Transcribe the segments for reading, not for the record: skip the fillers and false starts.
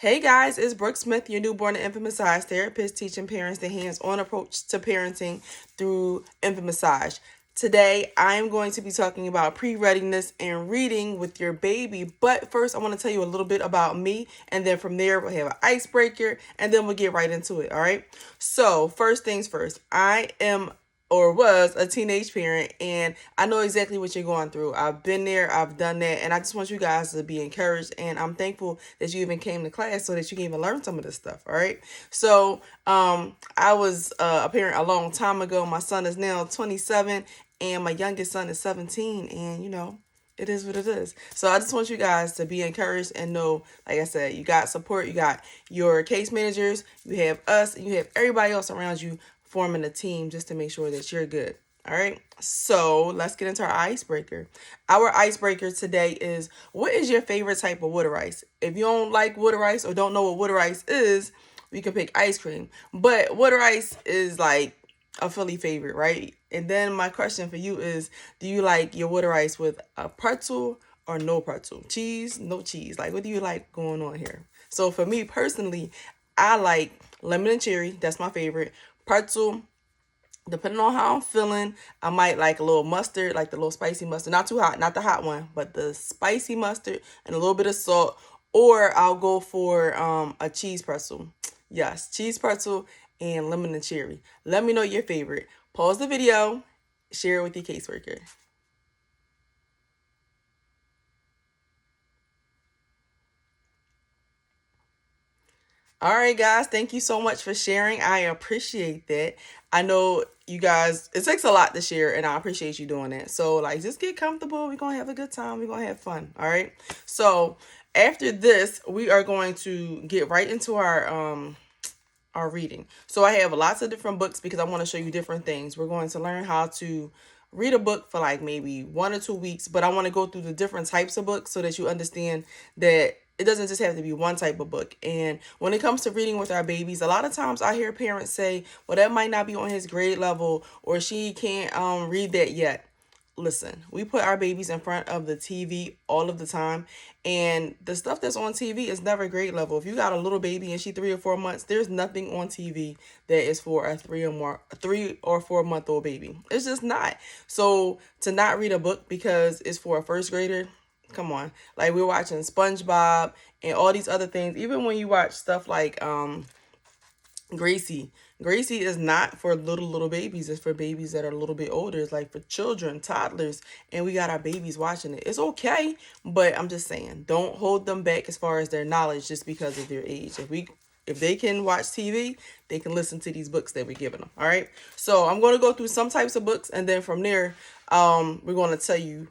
Hey guys, it's Brooke Smith, your newborn and infant massage therapist, teaching parents the hands-on approach to parenting through infant massage. Today, I am going to be talking about pre-readiness and reading with your baby. But first, I want to tell you a little bit about me, and then from there, we'll have an icebreaker, and then we'll get right into it. All right. So, first things first, I am or was a teenage parent, and I know exactly what you're going through. I've been there, I've done that, and I just want you guys to be encouraged. And I'm thankful that you even came to class so that you can even learn some of this stuff. All right. So I was a parent a long time ago. My son is now 27 and my youngest son is 17, and it is what it is. So I just want you guys to be encouraged and know, like I said, you got support, you got your case managers, you have us, and you have everybody else around you forming a team just to make sure that you're good. All right. So let's get into our icebreaker. Our icebreaker today is, what is your favorite type of water ice? If you don't like water ice or don't know what water ice is, we can pick ice cream. But water ice is like a Philly favorite, right? And then my question for you is, do you like your water ice with a pretzel or no pretzel? Cheese, no cheese. Like, what do you like going on here? So for me personally, I like lemon and cherry. That's my favorite. Pretzel, depending on how I'm feeling, I might like a little mustard, like the little spicy mustard. Not too hot, not the hot one, but the spicy mustard and a little bit of salt. Or I'll go for a cheese pretzel. Yes, cheese pretzel and lemon and cherry. Let me know your favorite. Pause the video, share it with your caseworker. All right, guys, thank you so much for sharing. I appreciate that. I know you guys, it takes a lot to share, and I appreciate you doing that. So, like, just get comfortable. We're going to have a good time. We're going to have fun. All right. So, after this, we are going to get right into our reading. So, I have lots of different books because I want to show you different things. We're going to learn how to read a book for like maybe 1 or 2 weeks, but I want to go through the different types of books so that you understand that it doesn't just have to be one type of book. And when it comes to reading with our babies, a lot of times I hear parents say, well, that might not be on his grade level, or she can't read that yet. Listen, we put our babies in front of the TV all of the time, and the stuff that's on TV is never grade level. If you got a little baby and she 3 or 4 months, there's nothing on TV that is for a 3 or 4 month old baby. It's just not. So to not read a book because it's for a first grader, come on. Like, we're watching SpongeBob and all these other things. Even when you watch stuff like Gracie. Gracie is not for little babies. It's for babies that are a little bit older. It's like for children, toddlers, and we got our babies watching it. It's okay, but I'm just saying, don't hold them back as far as their knowledge just because of their age. If they can watch TV, they can listen to these books that we're giving them. All right. So I'm going to go through some types of books, and then from there, we're going to tell you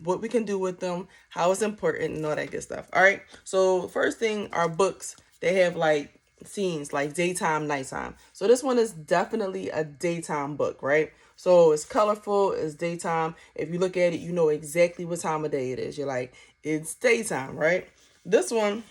what we can do with them, how it's important, and all that good stuff. All right. So first thing are books. They have like scenes like daytime, nighttime. So this one is definitely a daytime book, right? So it's colorful, it's daytime. If you look at it, you know exactly what time of day it is. You're like, it's daytime, right? This one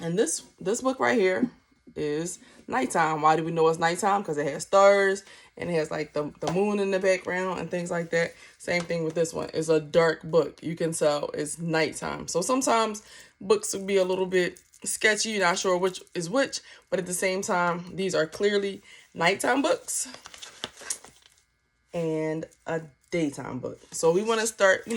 and this book right here is nighttime. Why do we know it's nighttime? Because it has stars and it has like the moon in the background and things like that. Same thing with this one. It's a dark book. You can tell it's nighttime. So sometimes books will be a little bit sketchy, not sure which is which, but at the same time, these are clearly nighttime books and a daytime book. So we want to start,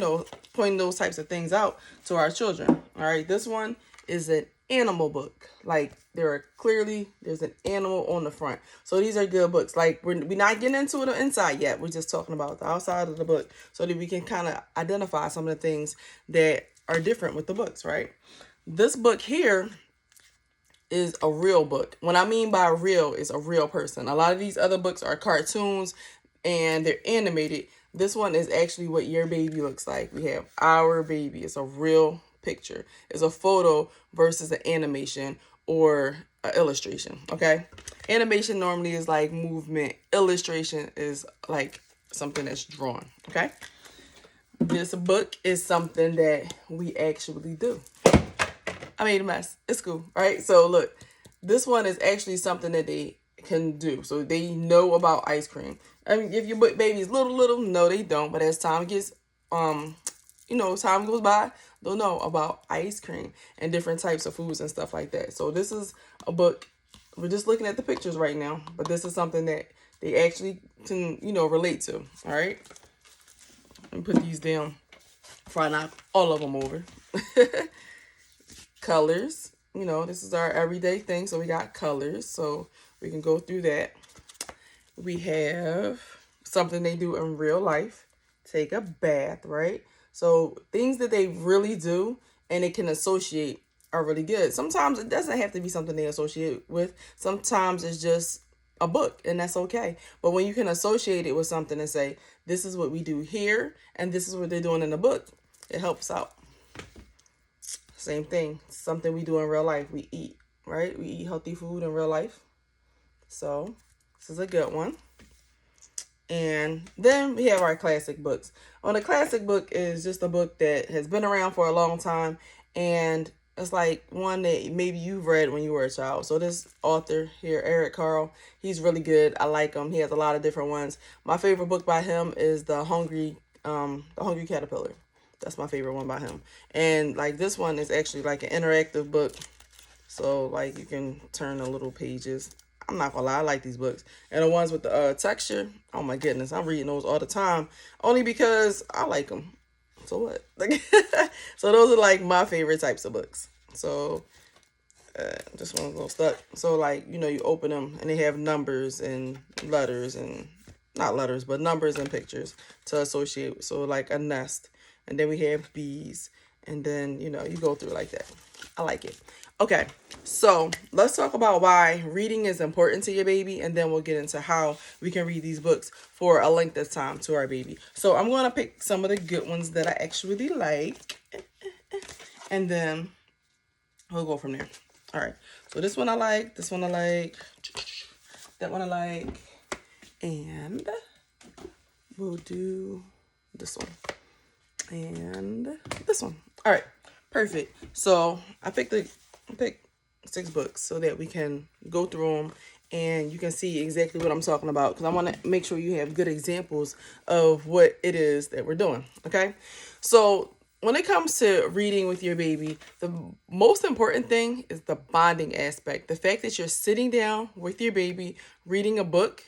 pointing those types of things out to our children. All right, this one is an animal book. Like, there's an animal on the front. So these are good books. Like, we're not getting into the inside yet. We're just talking about the outside of the book so that we can kind of identify some of the things that are different with the books, right? This book here is a real book. What I mean by real is a real person. A lot of these other books are cartoons and they're animated. This one is actually what your baby looks like. We have our baby. It's a real picture. It's a photo versus an animation or an illustration. Okay. Animation normally is like movement. Illustration is like something that's drawn. Okay. This book is something that we actually do. I made a mess. It's cool, right? So look, this one is actually something that they can do. So they know about ice cream. I mean, if your baby is little, no, they don't. But as time gets time goes by, they'll know about ice cream and different types of foods and stuff like that. So this is a book. We're just looking at the pictures right now, but this is something that they actually can, relate to. All right. Let me put these down before I knock all of them over. Colors. This is our everyday thing. So we got colors. So we can go through that. We have something they do in real life. Take a bath, right? So things that they really do and they can associate are really good. Sometimes it doesn't have to be something they associate with. Sometimes it's just a book, and that's okay. But when you can associate it with something and say, this is what we do here, and this is what they're doing in the book, it helps out. Same thing. Something we do in real life. We eat, right? We eat healthy food in real life. So this is a good one. And then we have our classic books. On a classic book is just a book that has been around for a long time, and it's like one that maybe you've read when you were a child. So this author here, Eric Carle, he's really good. I like him. He has a lot of different ones. My favorite book by him is The Hungry Caterpillar. That's my favorite one by him. And like this one is actually like an interactive book. So like you can turn the little pages. I'm not gonna lie, I like these books. And the ones with the texture, oh my goodness, I'm reading those all the time. Only because I like them. So what? So those are like my favorite types of books. So this one's a little stuck. So like, you open them and they have numbers and letters and not letters, but numbers and pictures to associate. So like a nest. And then we have bees. And then, you go through like that. I like it. Okay, so let's talk about why reading is important to your baby, and then we'll get into how we can read these books for a length of time to our baby. So I'm going to pick some of the good ones that I actually like, and then we'll go from there. All right, so this one I like, this one I like, that one I like, and we'll do this one and this one. All right, perfect. So I picked 6 books so that we can go through them and you can see exactly what I'm talking about, because I want to make sure you have good examples of what it is that we're doing. Okay, so when it comes to reading with your baby, the most important thing is the bonding aspect. The fact that you're sitting down with your baby reading a book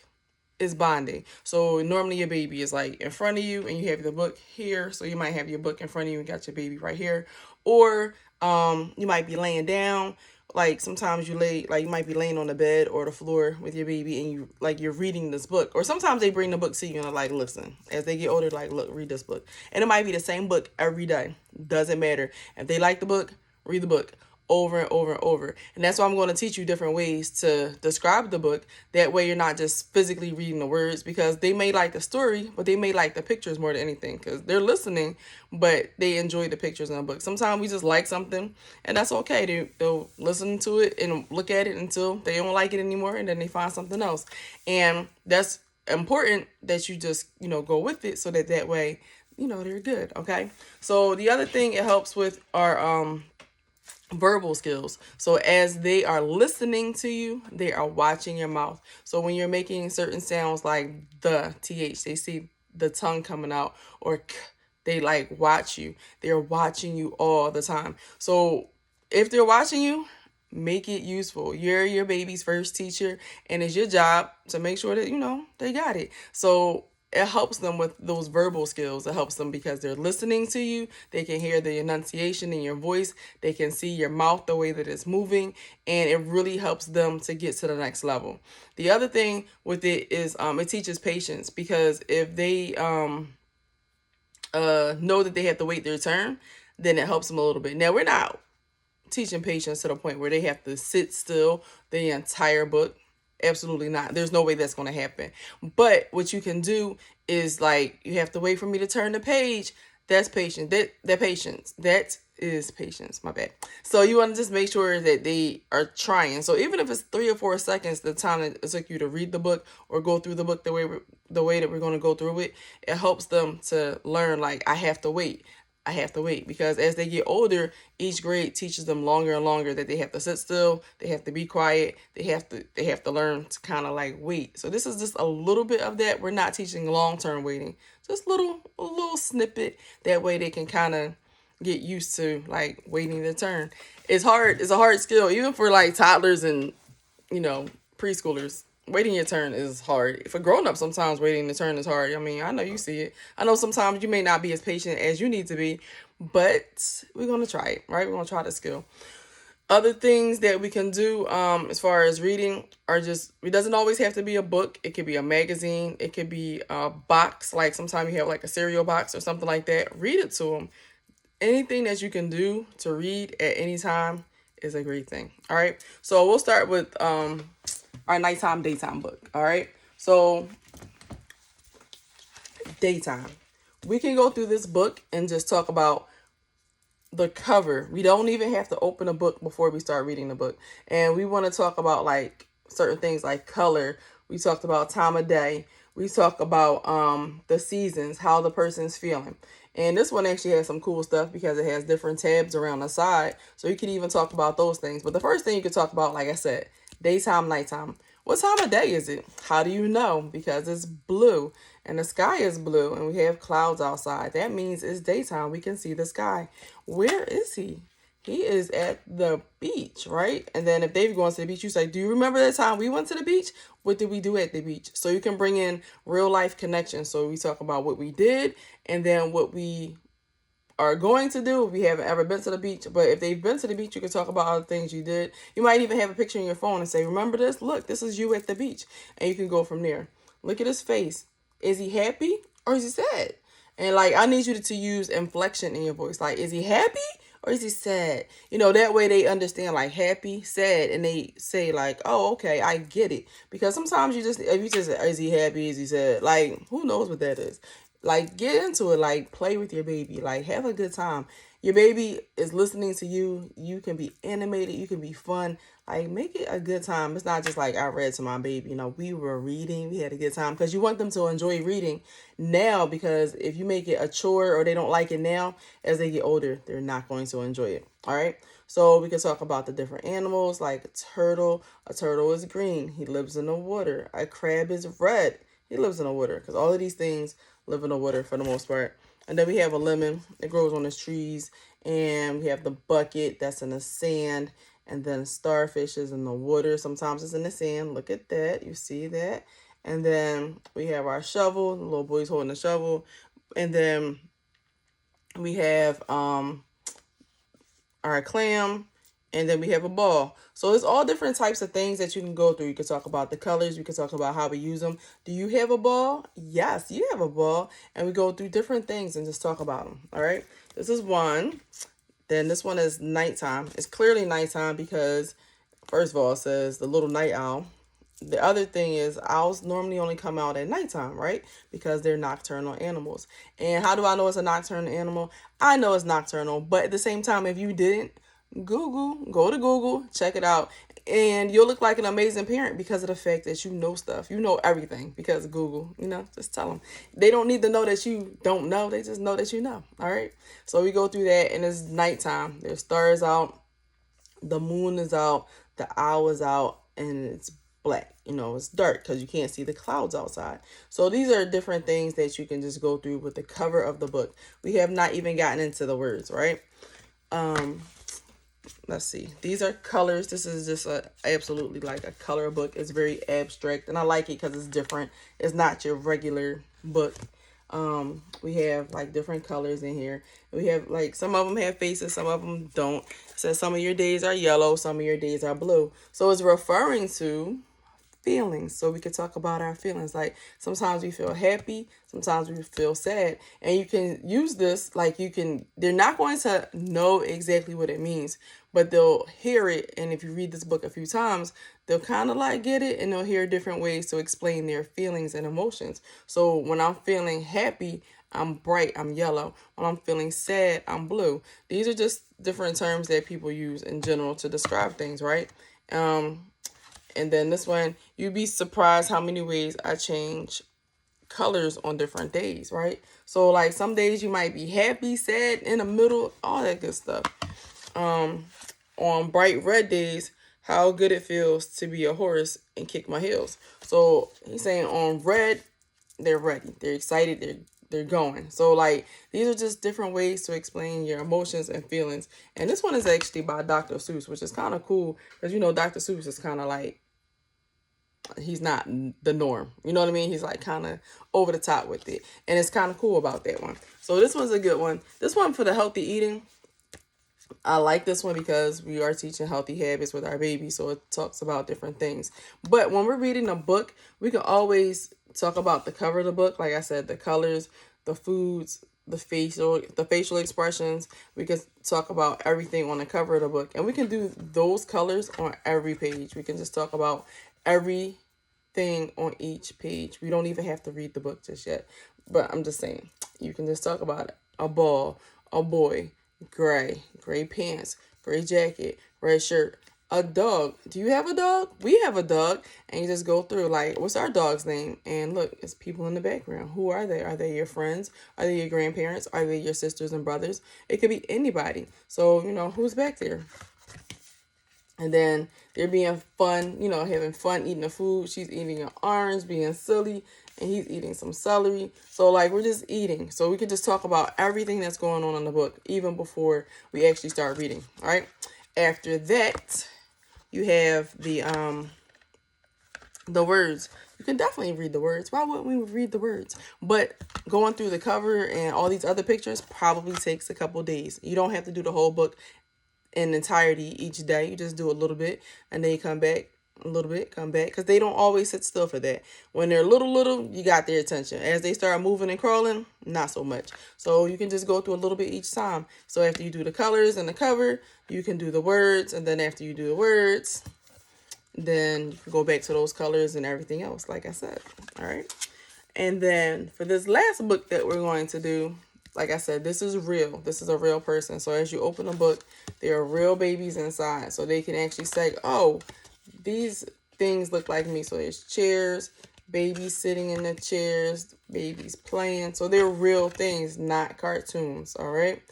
is bonding. So normally your baby is like in front of you and you have the book here. So you might have your book in front of you and got your baby right here. Or you might be laying down. Like sometimes you might be laying on the bed or the floor with your baby and you're reading this book. Or sometimes they bring the book to you and they're like, listen, as they get older, like, look, read this book. And it might be the same book every day. Doesn't matter. If they like the book, read the book over and over and over. And that's why I'm going to teach you different ways to describe the book. That way you're not just physically reading the words, because they may like the story, but they may like the pictures more than anything, because they're listening, but they enjoy the pictures in the book. Sometimes we just like something, and that's okay. They'll listen to it and look at it until they don't like it anymore, and then they find something else. And that's important that you just, go with it, so that way, they're good. Okay. So the other thing it helps with are, verbal skills. So as they are listening to you, they are watching your mouth. So when you're making certain sounds like the th, they see the tongue coming out, or k, they like watch you. They're watching you all the time. So if they're watching you, make it useful. You're your baby's first teacher, and it's your job to make sure that they got it. So it helps them with those verbal skills. It helps them because they're listening to you. They can hear the enunciation in your voice. They can see your mouth, the way that it's moving, and it really helps them to get to the next level. The other thing with it is it teaches patience, because if they know that they have to wait their turn, then it helps them a little bit. Now, we're not teaching patience to the point where they have to sit still the entire book. Absolutely not. There's no way that's going to happen. But what you can do is, like, you have to wait for me to turn the page. That's patience. That patience. That is patience. My bad. So you want to just make sure that they are trying. So even if it's 3 or 4 seconds, the time that it took you to read the book or go through the book the way that we're going to go through it, it helps them to learn, like, I have to wait. I have to wait, because as they get older, each grade teaches them longer and longer that they have to sit still, they have to be quiet, they have to learn to kind of like wait. So this is just a little bit of that. We're not teaching long-term waiting, just a little snippet. That way they can kind of get used to like waiting their turn. It's hard. It's a hard skill, even for like toddlers and preschoolers. Waiting your turn is hard. For grown ups, sometimes waiting the turn is hard. I mean, I know you see it. I know sometimes you may not be as patient as you need to be, but we're gonna try it, right? We're gonna try the skill. Other things that we can do, as far as reading, are just, it doesn't always have to be a book. It could be a magazine. It could be a box. Like sometimes you have like a cereal box or something like that. Read it to them. Anything that you can do to read at any time is a great thing. All right. So we'll start with our nighttime, daytime book. All right. So daytime, we can go through this book and just talk about the cover. We don't even have to open a book before we start reading the book. And we want to talk about like certain things like color. We talked about time of day. We talk about the seasons, how the person's feeling. And this one actually has some cool stuff because it has different tabs around the side. So you can even talk about those things. But the first thing you could talk about, like I said, daytime, nighttime. What time of day is it? How do you know? Because it's blue and the sky is blue and we have clouds outside. That means it's daytime. We can see the sky. Where is he? He is at the beach, right? And then if they've gone to the beach, you say, do you remember that time we went to the beach? What did we do at the beach? So you can bring in real life connections. So we talk about what we did and then what we are going to do if we haven't ever been to the beach. But if they've been to the beach, you can talk about other things you did. You might even have a picture in your phone and say, remember this? Look, this is you at the beach. And you can go from there. Look at his face. Is he happy or is he sad? And like, I need you to use inflection in your voice. Like, is he happy or is he sad? That way they understand like happy, sad, and they say like, oh, okay, I get it. Because sometimes if you just, is he happy, is he sad? Like, who knows what that is? Like, get into it. Like, play with your baby. Like, have a good time. Your baby is listening to you. You can be animated. You can be fun. Like, make it a good time. It's not just like I read to my baby. We were reading. We had a good time. Because you want them to enjoy reading now. Because if you make it a chore or they don't like it now, as they get older, they're not going to enjoy it. All right? So we can talk about the different animals. Like a turtle. A turtle is green. He lives in the water. A crab is red. He lives in the water. Because all of these things live in the water for the most part. And then we have a lemon. It grows on the trees. And we have the bucket that's in the sand. And then starfish is in the water. Sometimes it's in the sand. Look at that. You see that? And then we have our shovel. The little boy's holding the shovel. And then we have our clam. And then we have a ball. So it's all different types of things that you can go through. You can talk about the colors. We can talk about how we use them. Do you have a ball? Yes, you have a ball. And we go through different things and just talk about them. All right. This is one. Then this one is nighttime. It's clearly nighttime because, first of all, it says the little night owl. The other thing is owls normally only come out at nighttime, right? Because they're nocturnal animals. And how do I know it's a nocturnal animal? I know it's nocturnal. But at the same time, if you didn't, go to Google, check it out, and you'll look like an amazing parent because of the fact that you know stuff. You know everything because of Google. Just tell them. They don't need to know that you don't know. They just know that you know. All right. So we go through that, and it's nighttime. There's stars out, the moon is out, the owl is out, and it's black. It's dark because you can't see the clouds outside. So these are different things that you can just go through with the cover of the book. We have not even gotten into the words, right? Let's see. These are colors. This is just absolutely like a color book. It's very abstract, and I like it because it's different. It's not your regular book. We have like different colors in here. We have like some of them have faces, some of them don't. It says some of your days are yellow, some of your days are blue. So it's referring to feelings. So we could talk about our feelings. Like sometimes we feel happy, sometimes we feel sad. And you can use this, like they're not going to know exactly what it means, but they'll hear it. And if you read this book a few times, they'll kind of like get it, and they'll hear different ways to explain their feelings and emotions. So when I'm feeling happy, I'm bright, I'm yellow. When I'm feeling sad, I'm blue. These are just different terms that people use in general to describe things, right? And then this one, you'd be surprised how many ways I change colors on different days, right? So like some days you might be happy, sad, in the middle, all that good stuff. On bright red days, how good it feels to be a horse and kick my heels. So he's saying on red, they're ready, they're excited, they're going. So like these are just different ways to explain your emotions and feelings. And this one is actually by Dr. Seuss, which is kind of cool because you know Dr. Seuss is kind of like, he's not the norm. You know what I mean? He's like kind of over the top with it. And it's kind of cool about that one. So this one's a good one. This one for the healthy eating. I like this one because we are teaching healthy habits with our baby. So it talks about different things. But when we're reading a book, we can always talk about the cover of the book. Like I said, the colors, the foods, the facial expressions. We can talk about everything on the cover of the book. And we can do those colors on every page. We can just talk about everything on each page. We don't even have to read the book just yet. But I'm just saying, you can just talk about it. A ball, a boy, gray pants, gray jacket, red shirt, a dog. Do you have a dog? We have a dog. And you just go through like, what's our dog's name? And look, it's people in the background. Who are they? Are they your friends? Are they your grandparents? Are they your sisters and brothers? It could be anybody. So, you know, who's back there? And then they're being fun, you know, having fun eating the food. She's eating an orange, being silly, and he's eating some celery. So, like, we're just eating. So we can just talk about everything that's going on in the book, even before we actually start reading, all right? After that, you have the words. You can definitely read the words. Why wouldn't we read the words? But going through the cover and all these other pictures probably takes a couple days. You don't have to do the whole book in entirety each day. You just do a little bit and then you come back a little bit, come back, because they don't always sit still for that. When they're little, you got their attention. As they start moving and crawling, not so much. So you can just go through a little bit each time. So after you do the colors and the cover, you can do the words, and then after you do the words, then you can go back to those colors and everything else, like I said. All right. And then for this last book that we're going to do, like I said, this is real. This is a real person. So as you open the book, there are real babies inside. So they can actually say, oh, these things look like me. So there's chairs, babies sitting in the chairs, babies playing. So they're real things, not cartoons. All right.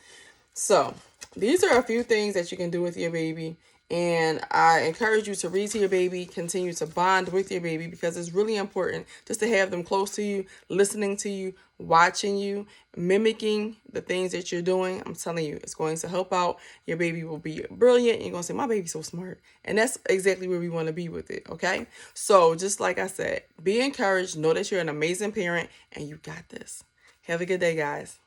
So these are a few things that you can do with your baby. And I encourage you to read to your baby, continue to bond with your baby, because it's really important just to have them close to you, listening to you, watching you, mimicking the things that you're doing. I'm telling you, it's going to help out. Your baby will be brilliant. You're going to say, my baby's so smart. And that's exactly where we want to be with it, okay? So just like I said, be encouraged. Know that you're an amazing parent and you got this. Have a good day, guys.